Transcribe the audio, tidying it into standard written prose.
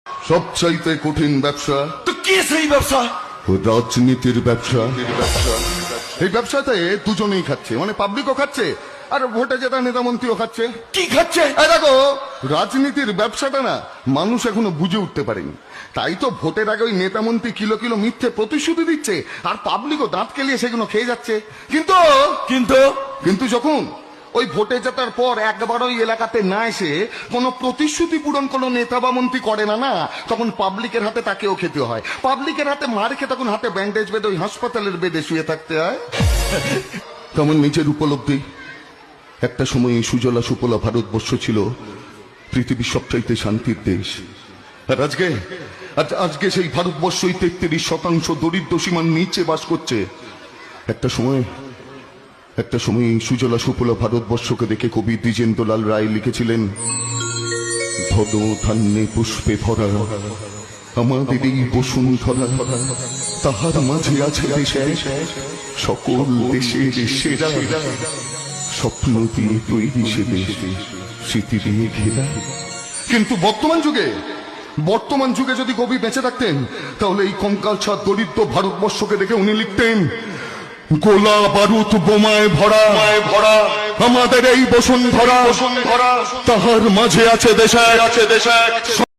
সবচাইতে কঠিন ব্যবসা তো কি সেই ব্যবসা? রাজনীতির ব্যবসা। এই ব্যবসাতে দুজনেই খাচ্ছে, মানে পাবলিকও খাচ্ছে আর ভোটে জেতা নেতা মন্ত্রীও খাচ্ছে। কি খাচ্ছে? এই দেখো, রাজনীতির ব্যবসাটা না মানুষ এখনো বুঝে উঠতে পারেনি, তাই তো ভোটের আগে ওই নেতা মন্ত্রী কিলো কিলো মিথ্যে প্রতিশ্রুতি দিচ্ছে আর পাবলিকও দাঁত কেলিয়ে সেগুলো খেয়ে যাচ্ছে। কিন্তু কিন্তু কিন্তু যখন ওই ভোটে জেতার পর একবার ওই এলাকাতে না এসে কোনো প্রতিশ্রুতি পূরণ কোনো নেতা বা মন্ত্রী করে না না, তখন পাবলিকের হাতে তাকেও খেতে হয়। পাবলিকের হাতে মার খেয়ে তখন হাতে ব্যান্ডেজ বেঁধে ওই হাসপাতালের বেডে শুয়ে থাকতে হয়। তেমন নিজের উপলব্ধি। একটা সময় এই সুজলা সুফলা ভারতবর্ষ ছিল পৃথিবীর সবচাইতে শান্তির দেশ। আর আজকে সেই ভারতবর্ষই 33% দরিদ্র সীমার নিচে বাস করছে। একটা সময় এই সুজলা সুফলা ভারতবর্ষকে দেখে কবি দ্বিজেন্দ্রলাল রায় লিখেছিলেন, ধন ধান্যে পুষ্পে ভরা আমাদের এই বসুন্ধরা, তাহার মাঝে আছে দেশে সকল দেশের সেরা, স্বপ্ন দিয়ে তৈরি সে দেশ, স্মৃতি দিয়ে ঘেরা। কিন্তু বর্তমান যুগে যদি কবি বেঁচে থাকতেন তাহলে এই কঙ্কালছাড় দরিদ্র ভারতবর্ষকে দেখে উনি লিখতেন, গোলা বারুদ বোমায় ভরা আমাদের এই বসুন্ধরা, তাহার মাঝে আছে দেশে